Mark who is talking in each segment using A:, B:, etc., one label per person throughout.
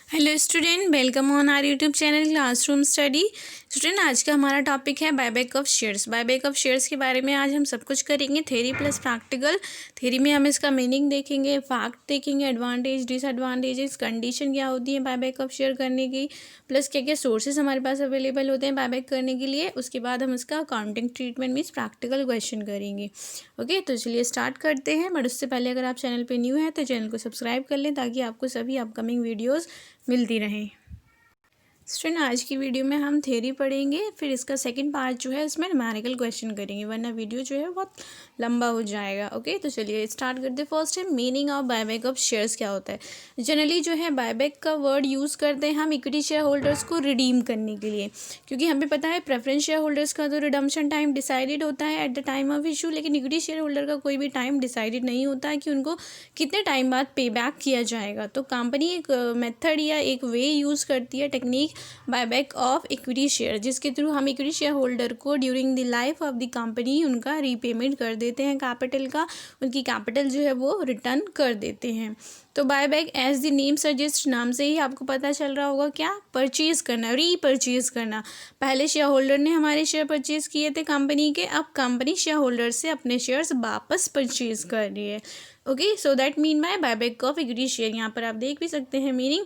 A: Hello student, welcome on our YouTube channel classroom study. Student, आज का हमारा topic है buyback of shares. Buyback of shares के बारे में आज हम सब कुछ करेंगे, थ्योरी प्लस प्रैक्टिकल। थ्योरी में हम इसका मीनिंग देखेंगे, फैक्ट देखेंगे, एडवांटेज डिसएडवांटेजेस, कंडीशन क्या होती है बायबैक ऑफ शेयर करने की, प्लस क्या क्या सोर्सेज हमारे पास अवेलेबल होते हैं बायबैक करने के लिए। उसके बाद हम इसका accounting treatment means practical question करेंगे। ओके, तो चलिए स्टार्ट करते हैं। बट उससे पहले अगर आप चैनल पर न्यू हैं तो चैनल को सब्सक्राइब कर लें ताकि आपको सभी अपकमिंग वीडियोज़ मिलती रहें। स्टूडेंट, आज की वीडियो में हम थ्योरी पढ़ेंगे, फिर इसका सेकंड पार्ट जो है इसमें न्यूमेरिकल क्वेश्चन करेंगे, वरना वीडियो जो है बहुत लंबा हो जाएगा। ओके, तो चलिए स्टार्ट करते हैं। फर्स्ट है meaning of buyback of shares क्या होता है। जनरली जो है बायबैक का वर्ड यूज़ करते हैं हम इक्विटी शेयर होल्डर्स को रिडीम करने के लिए, क्योंकि हमें पता है प्रेफरेंस शेयर होल्डर्स का तो रिडम्पशन टाइम डिसाइडेड होता है at the time of issue, लेकिन इक्विटी शेयर होल्डर का कोई भी टाइम डिसाइडेड नहीं होता है कि उनको कितने टाइम बाद पे बैक किया जाएगा। तो कंपनी एक मेथड या एक वे यूज़ करती है, technique, buyback of equity share, जिसके थ्रू हम इक्विटी शेयर होल्डर को during the life of the company उनका रीपेमेंट कर देते हैं, कैपिटल का, उनकी कैपिटल जो है वो रिटर्न कर देते हैं। तो buyback as the name suggest, नाम से ही आपको पता चल रहा होगा क्या, परचेज करना, रीपरचेज करना। पहले शेयर होल्डर ने हमारे शेयर परचेज किए थे कंपनी के, अब कंपनी शेयर होल्डर से अपने शेयर्स वापस परचेज कर रही है। Okay, so that mean by buyback of equity share. यहाँ पर आप देख भी सकते हैं meaning.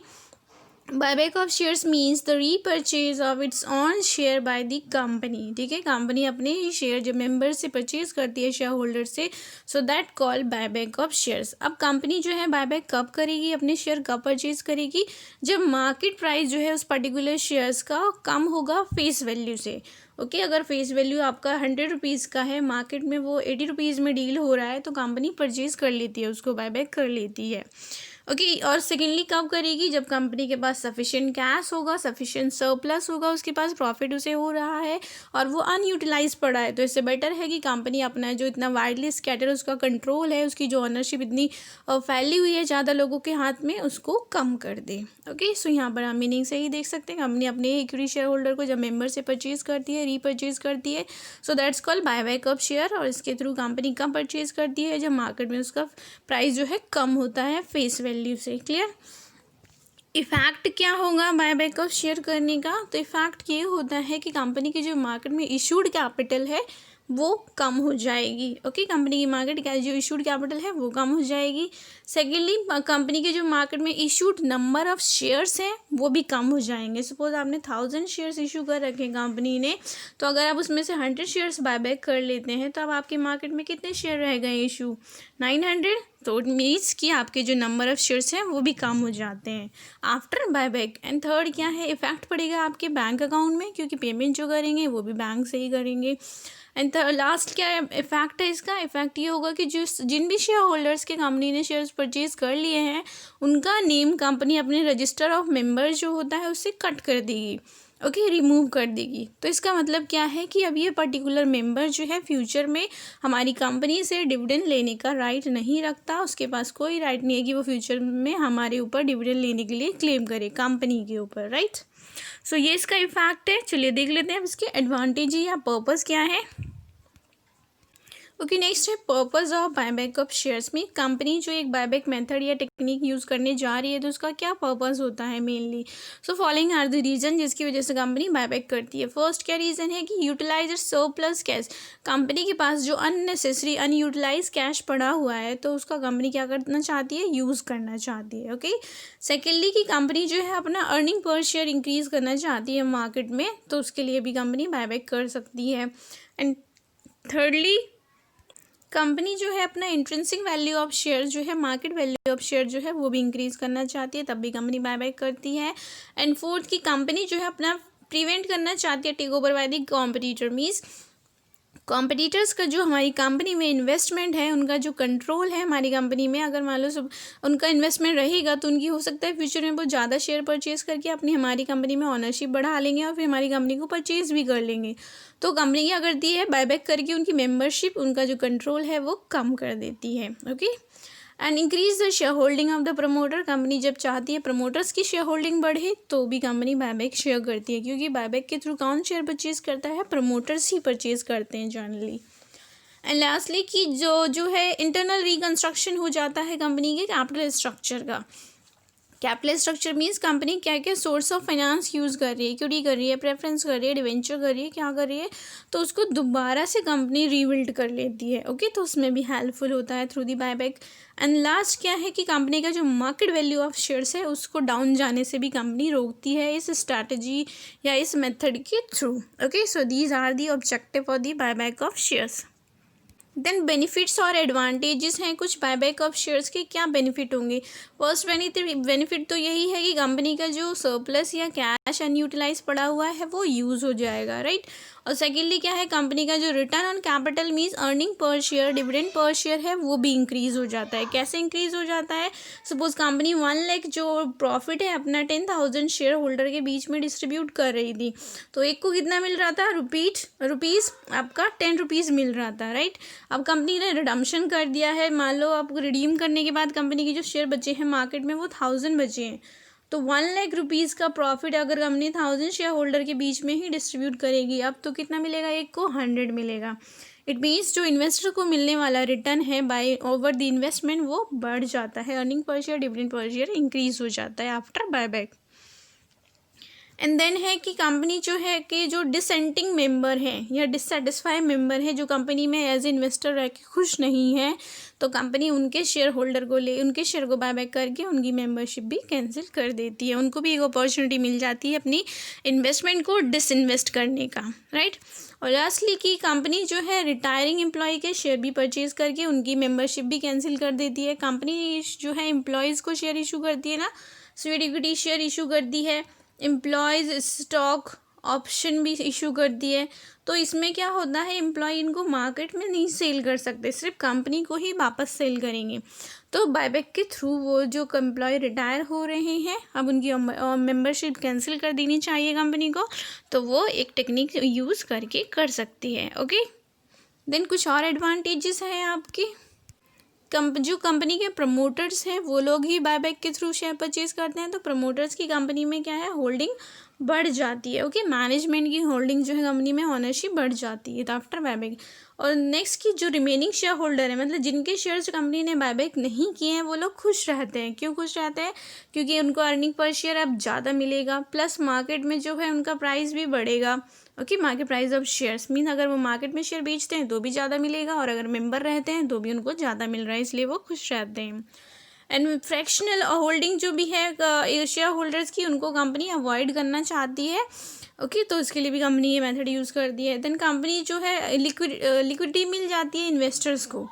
A: Buyback of shares means the repurchase of its on share by the company. ठीक है, कंपनी अपने ही शेयर जब मेंबर से परचेज करती है शेयर होल्डर से, so that call buyback of shares. अब कंपनी जो है बायबैक कब करेगी, अपने शेयर कब परचेज करेगी, जब मार्केट प्राइस जो है उस पर्टिकुलर शेयर्स का कम होगा फेस वैल्यू से। ओके, अगर फेस वैल्यू आपका 100 रुपीज़ का है, मार्केट में वो 80 रुपीज़ में डील हो रहा है, तो कंपनी परचेज कर लेती है, उसको बायबैक कर लेती है। ओके, और सेकेंडली कब करेगी, जब कंपनी के पास सफिशिएंट कैश होगा, सफिशिएंट सरप्लस होगा, उसके पास प्रॉफिट उसे हो रहा है और वो अनयूटिलाइज पड़ा है। तो इससे बेटर है कि कंपनी अपना जो इतना वाइडली स्कैटर उसका कंट्रोल है, उसकी जो ऑनरशिप इतनी फैली हुई है ज़्यादा लोगों के हाथ में, उसको कम कर दे। ओके, सो यहाँ पर आप मीनिंग से ही देख सकते हैं, कंपनी अपने इक्विटी शेयर होल्डर को जब मेंबर से परचेज करती है, रीपरचेज करती है, so that's called buyback of share. और इसके थ्रू कंपनी कब परचेज करती है, जब मार्केट में उसका प्राइस जो है कम होता है फेस वैल्यू से। क्लियर। इफेक्ट क्या होगा बायबैक ऑफ शेयर करने का, तो इफेक्ट ये होता है कि कंपनी की जो मार्केट में इशूड कैपिटल है वो कम हो जाएगी। ओके, कंपनी की मार्केट का जो इशूड कैपिटल है वो कम हो जाएगी। सेकेंडली, कंपनी के जो मार्केट में इशूड नंबर ऑफ शेयर्स हैं वो भी कम हो जाएंगे। सपोज आपने 1000 शेयर्स इशू कर रखे हैं कंपनी ने, तो अगर आप उसमें से 100 शेयर्स बायबैक कर लेते हैं तो अब आपके मार्केट में कितने शेयर रह गए इशू, 900। तो इट मीन्स कि आपके जो नंबर ऑफ शेयर्स हैं वो भी कम हो जाते हैं आफ्टर बायबैक। एंड थर्ड क्या है, इफेक्ट पड़ेगा आपके बैंक अकाउंट में, क्योंकि पेमेंट जो करेंगे वो भी बैंक से ही करेंगे। एंड लास्ट क्या इफेक्ट है इसका, इफेक्ट ये होगा कि जिन भी शेयर होल्डर्स के कंपनी ने शेयर्स परचेज कर लिए हैं उनका नेम कंपनी अपने रजिस्टर ऑफ मेंबर जो होता है उससे कट कर देगी। ओके, रिमूव कर देगी। तो इसका मतलब क्या है कि अब ये पर्टिकुलर मेंबर जो है फ्यूचर में हमारी कंपनी से डिविडेंड लेने का राइट नहीं रखता, उसके पास कोई राइट नहीं है कि वो फ्यूचर में हमारे ऊपर डिविडेंड लेने के लिए क्लेम करे कंपनी के ऊपर, राइट। सो ये इसका इफेक्ट है। चलिए देख लेते हैं अब इसके एडवांटेज या पर्पस क्या है। ओके, नेक्स्ट है purpose of buyback of shares में, कंपनी जो एक बायबैक मेथड या टेक्निक यूज़ करने जा रही है तो उसका क्या पर्पस होता है mainly. So following are the reason जिसकी वजह से कंपनी बायबैक करती है। फर्स्ट क्या रीज़न है कि यूटिलाइज सरप्लस कैश, कंपनी के पास जो अननेसेसरी अनयूटिलाइज कैश पड़ा हुआ है तो उसका कंपनी क्या करना चाहती है, यूज़ करना चाहती है। ओके, सेकेंडली कि कंपनी जो है अपना अर्निंग पर शेयर इंक्रीज करना चाहती है मार्केट में, तो उसके लिए भी कंपनी बायबैक कर सकती है। एंड थर्डली, कंपनी जो है अपना इंट्रिंसिक वैल्यू ऑफ शेयर जो है, मार्केट वैल्यू ऑफ शेयर जो है वो भी इंक्रीज करना चाहती है, तब भी कंपनी बायबैक करती है। एंड फोर्थ की कंपनी जो है अपना प्रिवेंट करना चाहती है take over by the competitor, means competitors का जो हमारी कंपनी में इन्वेस्टमेंट है, उनका जो कंट्रोल है हमारी कंपनी में, अगर मान लो सब उनका इन्वेस्टमेंट रहेगा तो उनकी हो सकता है फ्यूचर में वो ज़्यादा शेयर परचेज करके अपनी हमारी कंपनी में ऑनरशिप बढ़ा लेंगे और फिर हमारी कंपनी को परचेज भी कर लेंगे। तो कंपनी क्या करती है, बायबैक करके उनकी मेंबरशिप, उनका जो कंट्रोल है वो कम कर देती है। Okay, and increase the share holding of the promoter, company जब चाहती है प्रमोटर्स की शेयर होल्डिंग बढ़े तो भी कंपनी बायबैक शेयर करती है, क्योंकि बायबैक के थ्रू कौन शेयर परचेज करता है, प्रमोटर्स ही परचेज करते हैं जनरली। एंड लास्टली कि जो है इंटरनल रिकंस्ट्रक्शन हो जाता है कंपनी के कैपिटल स्ट्रक्चर का, कैपिटल स्ट्रक्चर मीन्स कंपनी क्या क्या सोर्स ऑफ फाइनेंस यूज़ कर रही है, इक्विटी कर रही है, प्रेफरेंस कर रही है, डिवेंचर कर रही है, क्या कर रही है, तो उसको दोबारा से कंपनी रीबिल्ड कर लेती है। ओके, तो उसमें भी हेल्पफुल होता है through the buyback. And last क्या है कि कंपनी का जो मार्केट वैल्यू ऑफ शेयर्स है उसको डाउन जाने से भी कंपनी रोकती है इस स्ट्रैटेजी या इस मेथड के through. Okay, so these are the objective for the buyback of shares. Then benefits और एडवांटेजेस हैं कुछ बायबैक ऑफ शेयर्स के, क्या बेनिफिट होंगे। फर्स्ट बेनिफिट तो यही है कि कंपनी का जो सरप्लस या कैश अनयूटिलाइज पड़ा हुआ है वो यूज़ हो जाएगा, राइट। और सेकेंडली क्या है, कंपनी का जो return on capital means earning per share, dividend per share है वो भी इंक्रीज हो जाता है। कैसे इंक्रीज हो जाता है, सपोज कंपनी 1 लाख जो प्रॉफिट है अपना 10,000 शेयर होल्डर के बीच में डिस्ट्रीब्यूट कर रही थी, तो एक को कितना मिल रहा था, रुपीज़ आपका 10 रुपीज़ मिल रहा था, राइट। अब कंपनी ने रिडम्पशन कर दिया है, मान लो आपको रिडीम करने के बाद कंपनी के जो शेयर बचे हैं मार्केट में वो 1000 बचे हैं, तो 1 लाख रुपीज़ का प्रॉफिट अगर कंपनी 1000 शेयर होल्डर के बीच में ही डिस्ट्रीब्यूट करेगी, अब तो कितना मिलेगा, एक को 100 मिलेगा। इट मीन्स जो इन्वेस्टर को मिलने वाला रिटर्न है बाय ओवर द इन्वेस्टमेंट वो बढ़ जाता है, earning per share, dividend per share increase हो जाता है आफ्टर बायबैक। एंड देन है कि कंपनी जो है कि जो डिसेंटिंग मेंबर हैं या डिससेटिस्फाई मेंबर है जो कंपनी में एज इन्वेस्टर रह के खुश नहीं है, तो कंपनी उनके शेयर होल्डर को उनके शेयर को बायबैक करके उनकी मेंबरशिप भी कैंसिल कर देती है। उनको भी एक अपॉर्चुनिटी मिल जाती है अपनी इन्वेस्टमेंट को डिसइन्वेस्ट करने का, राइट। और लास्टली की कंपनी जो है रिटायरिंग एम्प्लॉय के शेयर भी परचेज करके उनकी मेंबरशिप भी कैंसिल कर देती है। कंपनी जो है एम्प्लॉयज़ को शेयर इशू करती है ना, स्वेट इक्विटी शेयर इशू करती है, एम्प्लॉयज़ स्टॉक ऑप्शन भी इशू कर दिए, तो इसमें क्या होता है, एम्प्लॉय इनको मार्केट में नहीं सेल कर सकते, सिर्फ कंपनी को ही वापस सेल करेंगे। तो बायबैक के थ्रू वो जो एम्प्लॉय रिटायर हो रहे हैं अब उनकी मेंबरशिप कैंसिल कर देनी चाहिए कंपनी को, तो वो एक टेक्निक यूज़ करके कर सकती है। ओके, देन कुछ और एडवांटेजेस हैं आपकी। जो कंपनी के प्रमोटर्स हैं वो लोग ही बायबैक के थ्रू शेयर परचेज करते हैं, तो प्रमोटर्स की कंपनी में क्या है, होल्डिंग बढ़ जाती है। ओके, मैनेजमेंट की होल्डिंग जो है कंपनी में ऑनरशिप बढ़ जाती है आफ्टर बायबैक। और नेक्स्ट की जो रिमेनिंग शेयर होल्डर है, मतलब जिनके शेयर्स कंपनी ने बायबैक नहीं किए हैं, वो लोग खुश रहते हैं। क्यों खुश रहते हैं, क्योंकि उनको अर्निंग पर शेयर अब ज़्यादा मिलेगा, प्लस मार्केट में जो है उनका प्राइस भी बढ़ेगा। Okay, market price of shares mean अगर वो मार्केट में शेयर बेचते हैं तो भी ज़्यादा मिलेगा, और अगर मेंबर रहते हैं तो भी उनको ज़्यादा मिल रहा है, इसलिए वो खुश रहते हैं। एंड फ्रैक्शनल होल्डिंग जो भी है शेयर होल्डर्स की, उनको कंपनी अवॉइड करना चाहती है। ओके, तो इसके लिए भी कंपनी ये मेथड यूज़ कर दी है। देन कंपनी जो है लिक्विडिटी मिल जाती है इन्वेस्टर्स को।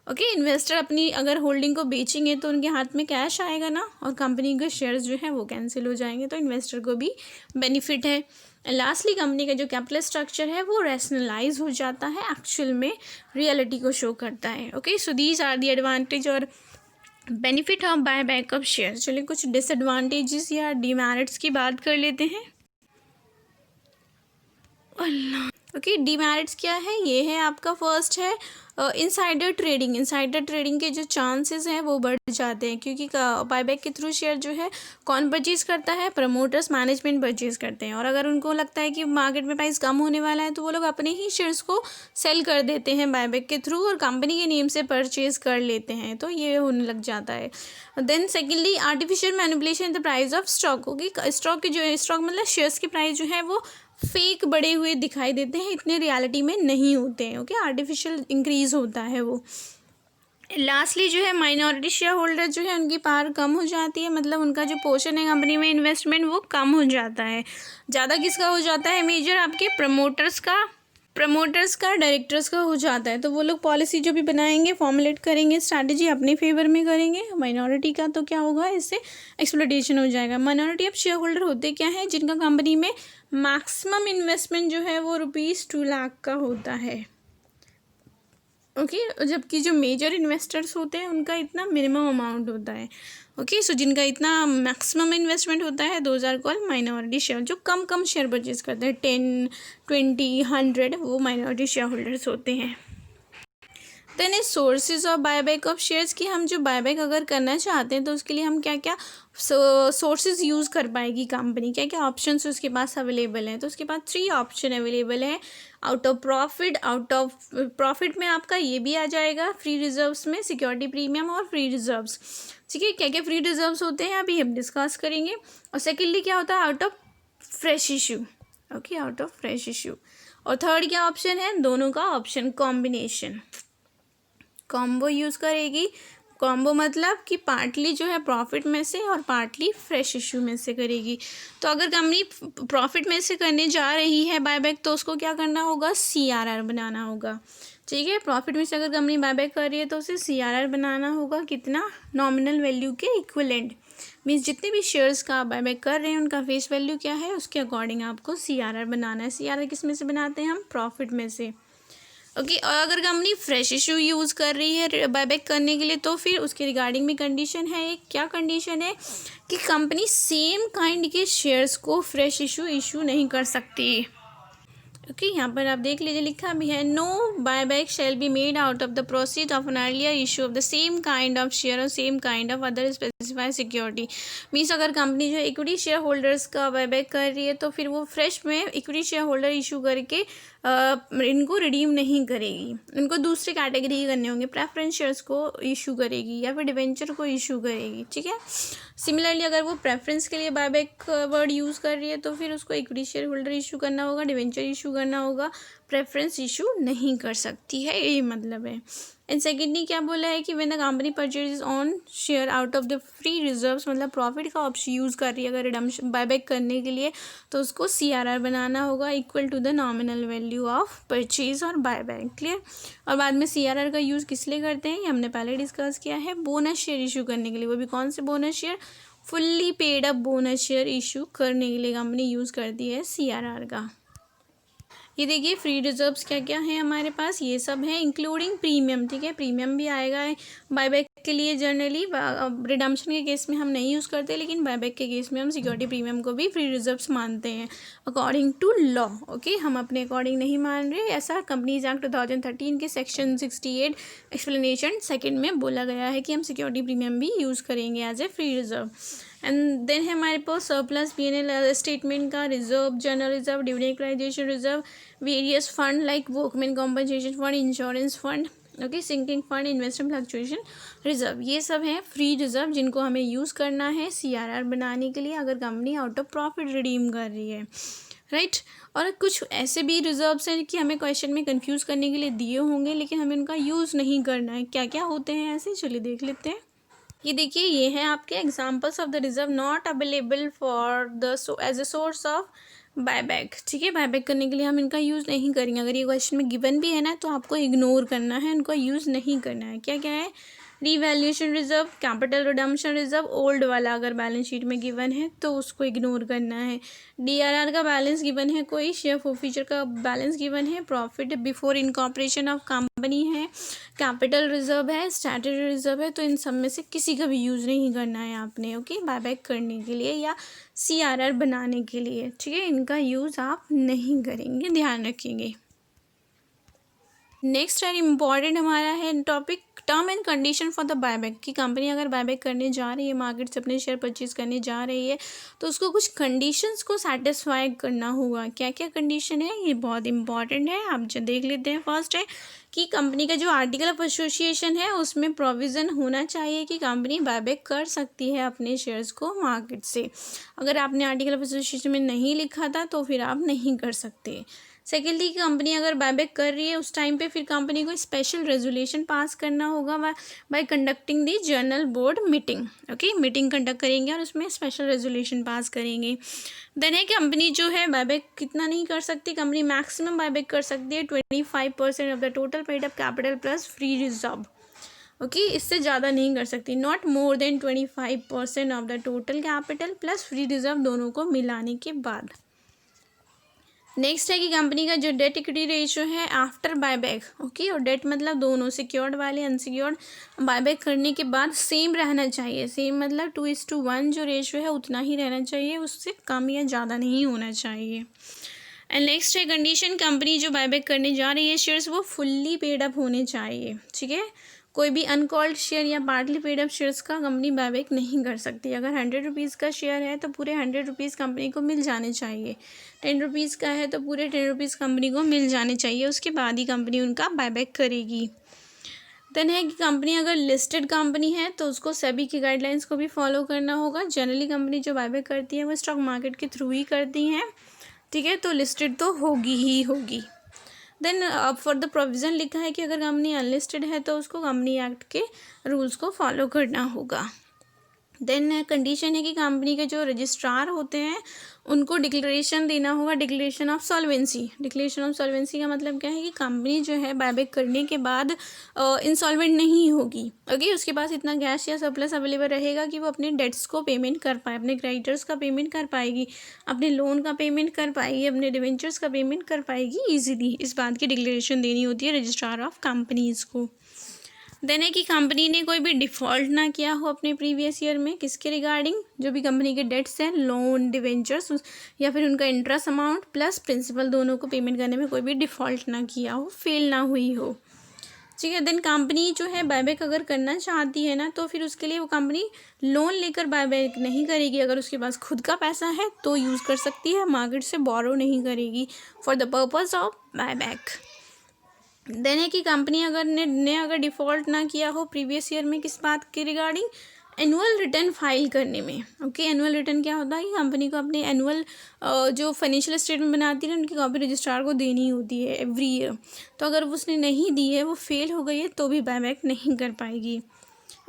A: ओके, इन्वेस्टर अपनी अगर होल्डिंग को बेचेंगे तो उनके हाथ में कैश आएगा ना, और कंपनी के शेयर्स जो है वो कैंसिल हो जाएंगे, तो इन्वेस्टर को भी बेनिफिट है। लास्टली कंपनी का जो कैपिटल स्ट्रक्चर है वो रैशनलाइज हो जाता है, एक्चुअल में रियलिटी को शो करता है। Okay, so these are the advantage और benefit of buyback of share. चलिए कुछ डिसएडवांटेजेस या डीमेरिट्स की बात कर लेते हैं। ओके, डीमेरिट्स क्या है, ये है आपका फर्स्ट है इनसाइडर ट्रेडिंग। इनसाइडर ट्रेडिंग के जो चांसेस हैं वो बढ़ जाते हैं, क्योंकि बायबैक के थ्रू शेयर जो है कौन परचेज करता है, प्रमोटर्स, मैनेजमेंट परचेज करते हैं। और अगर उनको लगता है कि मार्केट में प्राइस कम होने वाला है तो वो लोग अपने ही शेयर्स को सेल कर देते हैं बायबैक के थ्रू और कंपनी के नेम से परचेज कर लेते हैं, तो ये होने लग जाता है। Then secondly artificial manipulation the price of stock. होगी स्टॉक की जो स्टॉक मतलब शेयर्स की प्राइस जो है वो फेक बड़े हुए दिखाई देते हैं, इतने रियलिटी में नहीं होते हैं। ओके, आर्टिफिशियल इंक्रीज होता है वो। लास्टली जो है माइनॉरिटी शेयर होल्डर जो है उनकी पावर कम हो जाती है, मतलब उनका जो पोर्शन है कंपनी में इन्वेस्टमेंट वो कम हो जाता है। ज़्यादा किसका हो जाता है, मेजर आपके प्रमोटर्स का डायरेक्टर्स का हो जाता है। तो वो लोग पॉलिसी जो भी बनाएंगे, फॉर्मुलेट करेंगे, स्ट्रैटेजी अपने फेवर में करेंगे। माइनॉरिटी का तो क्या होगा, इससे एक्सप्लॉइटेशन हो जाएगा। माइनॉरिटी ऑफ शेयर होल्डर होते क्या है, जिनका कंपनी में मैक्सिमम इन्वेस्टमेंट जो है वो ₹2 लाख का होता है। ओके, जबकि जो मेजर इन्वेस्टर्स होते हैं उनका इतना मिनिमम अमाउंट होता है। ओके, सो जिनका इतना मैक्सिमम इन्वेस्टमेंट होता है, those are called minority share. जो कम शेयर परचेज करते हैं 10, 20, 100, वो माइनॉरिटी शेयर होल्डर्स होते हैं। Then is sources of buyback of shares की, हम जो बायबैक अगर करना चाहते हैं तो उसके लिए हम क्या क्या सोर्सेज यूज़ कर पाएगी कंपनी, क्या क्या ऑप्शन उसके पास अवेलेबल हैं। तो उसके पास 3 ऑप्शन अवेलेबल है। आउट ऑफ प्रॉफिट में आपका ये भी आ जाएगा, फ्री रिजर्व्स में सिक्योरिटी प्रीमियम और फ्री रिजर्व्स। ठीक है, क्या क्या फ्री रिजर्व्स होते हैं अभी हम डिस्कस करेंगे। और सेकेंडली क्या होता है, out of fresh issue. Okay, out of fresh issue. और थर्ड क्या ऑप्शन है, दोनों का ऑप्शन कॉम्बिनेशन, कॉम्बो यूज़ करेगी। कॉम्बो मतलब कि पार्टली जो है प्रॉफिट में से और पार्टली फ्रेश इशू में से करेगी। तो अगर कंपनी प्रॉफिट में से करने जा रही है बायबैक तो उसको क्या करना होगा, CRR बनाना होगा। ठीक है, प्रॉफिट में से अगर कंपनी बायबैक कर रही है तो उसे CRR बनाना होगा, कितना, नॉमिनल वैल्यू के इक्विवेलेंट। मीन्स जितने भी शेयर्स का आप बायबैक कर रहे हैं उनका फेस वैल्यू क्या है, उसके अकॉर्डिंग आपको CRR बनाना है। CRR किस में से बनाते हैं हम, प्रॉफिट में से। ओके, और अगर कंपनी फ्रेश इशू यूज़ कर रही है बायबैक करने के लिए तो फिर उसके रिगार्डिंग भी कंडीशन है। एक क्या कंडीशन है कि कंपनी सेम काइंड के शेयर्स को फ्रेश इशू नहीं कर सकती। ओके, यहाँ पर आप देख लीजिए, लिखा भी है, no buyback shall be made out of the proceed of an earlier issue of the same kind of share और same kind of other specified security. Means अगर कंपनी जो इक्विटी शेयर होल्डर्स का बायबैक कर रही है तो फिर वो फ्रेश में इक्विटी शेयर होल्डर इशू करके इनको रिडीम नहीं करेगी, उनको दूसरे कैटेगरी के करने होंगे, प्रेफरेंस शेयर्स को इशू करेगी या फिर डिवेंचर को इशू करेगी। ठीक है, सिमिलरली अगर वो प्रेफरेंस के लिए बायबैक वर्ड यूज़ कर रही है तो फिर उसको इक्विटी शेयर होल्डर इशू करना होगा, डिवेंचर इशू करना होगा, प्रेफरेंस इशू नहीं कर सकती है, ये मतलब है। एंड सेकेंडली क्या बोला है कि when the company purchase on share out of the free reserves, मतलब प्रॉफिट का ऑप्शन यूज़ कर रही है अगर रिडम्पशन बायबैक करने के लिए तो उसको CRR बनाना होगा equal to the nominal value of purchase और बायबैक। क्लियर। और बाद में CRR का यूज़ किस लिए करते हैं, ये हमने पहले डिस्कस किया है, बोनस शेयर इशू करने के लिए। वो भी कौन से bonus share, fully paid up bonus share issue करने के लिए कंपनी यूज़ करती है CRR का। ये देखिए फ्री रिजर्व्स क्या क्या है हमारे पास, ये सब है इंक्लूडिंग प्रीमियम। ठीक है, प्रीमियम भी आएगा बायबैक के लिए जनरली, रिडम्पशन के केस में हम नहीं यूज़ करते लेकिन बायबैक के केस में हम सिक्योरिटी प्रीमियम को भी फ्री रिजर्व्स मानते हैं अकॉर्डिंग टू लॉ। ओके, हम अपने अकॉर्डिंग नहीं मान रहे, ऐसा कंपनीज एक्ट 2013 के सेक्शन 68 एक्सप्लेनेशन सेकेंड में बोला गया है कि हम सिक्योरिटी प्रीमियम भी यूज़ करेंगे as a free reserve. And then है हमारे पास सरप्लस, P&L स्टेटमेंट का, reserve, general reserve, dividend equalization reserve, various fund like workman compensation fund, insurance fund, okay, sinking fund, investment fluctuation reserve. ये सब हैं free reserve जिनको हमें use करना है CRR बनाने के लिए अगर company out of profit redeem कर रही है, राइट। और कुछ ऐसे भी रिजर्व्स हैं कि हमें क्वेश्चन में कंफ्यूज करने के लिए दिए होंगे लेकिन हमें उनका यूज़ नहीं करना है। क्या क्या होते हैं ऐसे, चलिए देख लेते हैं। ये देखिए, ये हैं आपके examples of the reserve not available for the as a source of buyback. ठीक है, बायबैक करने के लिए हम इनका यूज़ नहीं करेंगे। अगर ये क्वेश्चन में गिवन भी है ना तो आपको इग्नोर करना है, इनका यूज़ नहीं करना है। क्या क्या है, revaluation reserve, capital redemption reserve, old वाला अगर बैलेंस शीट में गिवन है तो उसको इग्नोर करना है। DRR का बैलेंस गिवन है, कोई शेयर फॉरफीचर का बैलेंस गिवन है, profit before incorporation of company है, कैपिटल रिजर्व है, स्टैट्यूटरी रिजर्व है, तो इन सब में से किसी का भी यूज़ नहीं करना है आपने। ओके, बायबैक करने के लिए या CRR बनाने के लिए, ठीक है, इनका यूज़ आप नहीं करेंगे, ध्यान रखेंगे। नेक्स्ट है इम्पॉर्टेंट हमारा है topic, term and condition for the buyback. कि कंपनी अगर बायबैक करने जा रही है, मार्केट से अपने शेयर परचेज करने जा रही है तो उसको कुछ कंडीशंस को सेटिस्फाई करना होगा। क्या क्या कंडीशन है, ये बहुत इंपॉर्टेंट है, आप जो देख लेते हैं। फर्स्ट है कि कंपनी का जो आर्टिकल ऑफ एसोसिएशन है उसमें प्रोविज़न होना चाहिए कि कंपनी बायबैक कर सकती है अपने शेयर्स को मार्केट से। अगर आपने आर्टिकल ऑफ एसोसिएशन में नहीं लिखा था तो फिर आप नहीं कर सकते। सेकेंडली, कंपनी अगर बायबैक कर रही है उस टाइम पे फिर कंपनी को स्पेशल रेजोल्यूशन पास करना होगा बाय कंडक्टिंग दी general board meeting. Okay, meeting conduct करेंगे और उसमें स्पेशल रेजोल्यूशन पास करेंगे। देन है कंपनी जो है बायबैक कितना नहीं कर सकती, कंपनी मैक्सिमम बायबैक कर सकती है 25% of the total paid up capital plus free reserve. Okay, इससे ज़्यादा नहीं कर सकती, not more than 25% of the total capital plus free reserve दोनों को मिलाने के बाद। नेक्स्ट है कि कंपनी का जो डेट इक्विटी रेशियो है आफ्टर बायबैक, ओके, और डेट मतलब दोनों सिक्योर्ड वाले अनसिक्योर्ड, बायबैक करने के बाद सेम रहना चाहिए। सेम मतलब 2:1 जो रेशियो है उतना ही रहना चाहिए, उससे कम या ज़्यादा नहीं होना चाहिए। एंड नेक्स्ट है कंडीशन, कंपनी जो बायबैक करने जा रही है शेयर्स वो फुल्ली पेड अप होने चाहिए। ठीक है, कोई भी अनकॉल्ड शेयर या पार्टली पेड अप शेयर्स का कंपनी बायबैक नहीं कर सकती। अगर 100 रुपीज़ का शेयर है तो पूरे 100 रुपीज़ कंपनी को मिल जाने चाहिए, 10 रुपीज़ का है तो पूरे 10 रुपीज़ कंपनी को मिल जाने चाहिए, उसके बाद ही कंपनी उनका बायबैक करेगी। देन है कि कंपनी अगर लिस्टेड कंपनी है तो उसको सेबी की गाइडलाइंस को भी फॉलो करना होगा। जनरली कंपनी जो बायबैक करती है वो स्टॉक मार्केट के थ्रू ही करती हैं, ठीक है, तो लिस्टेड तो होगी ही होगी। देन अब फॉर द प्रोविज़न लिखा है कि अगर कंपनी अनलिस्टेड है तो उसको कंपनी एक्ट के रूल्स को फॉलो करना होगा। देन कंडीशन है कि कंपनी के जो रजिस्ट्रार होते हैं उनको डिक्लेरेशन देना होगा, declaration of solvency. Declaration of solvency का मतलब क्या है कि कंपनी जो है बायबैक करने के बाद इंसॉल्वेंट नहीं होगी। ओके, उसके पास इतना कैश या सरप्लस अवेलेबल रहेगा कि वो अपने डेट्स को पेमेंट कर पाए, अपने क्रेडिटर्स का पेमेंट कर पाएगी, अपने लोन का पेमेंट कर पाएगी, अपने डिवेंचर्स का पेमेंट कर पाएगी ईजिली। इस बात की डिक्लेरेशन देनी होती है रजिस्ट्रार ऑफ कंपनीज़ को। देन है कि कंपनी ने कोई भी डिफ़ॉल्ट ना किया हो अपने प्रीवियस ईयर में, किसके रिगार्डिंग, जो भी कंपनी के डेट्स हैं, लोन, डिवेंचर्स या फिर उनका इंटरेस्ट अमाउंट प्लस प्रिंसिपल दोनों को पेमेंट करने में कोई भी डिफ़ॉल्ट ना किया हो, फेल ना हुई हो, ठीक है। देन कंपनी जो है बायबैक अगर करना चाहती है ना तो फिर उसके लिए वो कंपनी लोन लेकर बायबैक नहीं करेगी। अगर उसके पास खुद का पैसा है तो यूज़ कर सकती है, मार्केट से बोरो नहीं करेगी for the purpose of buyback. Then है कि कंपनी अगर डिफ़ॉल्ट ना किया हो प्रीवियस ईयर में, किस बात के रिगार्डिंग, एनुअल रिटर्न फाइल करने में। ओके, एनुअल रिटर्न क्या होता है कि कंपनी को अपने एनुअल जो फाइनेंशियल स्टेटमेंट बनाती है उनकी कॉपी रजिस्ट्रार को देनी होती है एवरी ईयर। तो अगर उसने नहीं दी है, वो फेल हो गई है, तो भी बायबैक नहीं कर पाएगी।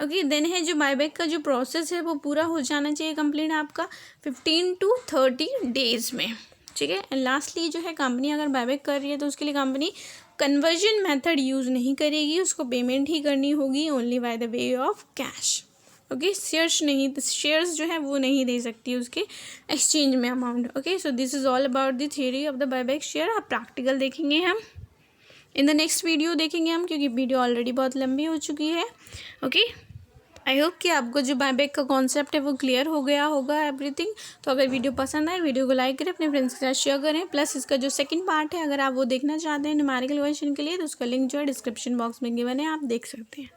A: ओके, देन है जो बायबैक का जो प्रोसेस है वो पूरा हो जाना चाहिए कंप्लीट आपका 15 to 30 डेज़ में, ठीक है। एंड लास्टली जो है कंपनी अगर बायबैक कर रही है तो उसके लिए कंपनी कन्वर्जन मेथड यूज़ नहीं करेगी, उसको पेमेंट ही करनी होगी only by the way of cash. Okay, shares जो है वो नहीं दे सकती उसके एक्सचेंज में amount. Okay, so this is all about the theory of the buyback share. अब प्रैक्टिकल देखेंगे हम इन द नेक्स्ट वीडियो, देखेंगे हम, क्योंकि वीडियो ऑलरेडी बहुत लंबी हो चुकी है। ओके, आई होप कि आपको जो बायबैक का कॉन्सेप्ट है वो क्लियर हो गया होगा एवरीथिंग। तो अगर वीडियो पसंद आए वीडियो को लाइक करें, अपने फ्रेंड्स के साथ शेयर करें, प्लस इसका जो सेकंड पार्ट है अगर आप वो देखना चाहते हैं न्यूमेरिकल क्वेश्चन के लिए तो उसका लिंक जो है डिस्क्रिप्शन बॉक्स में गिवन है, आप देख सकते हैं।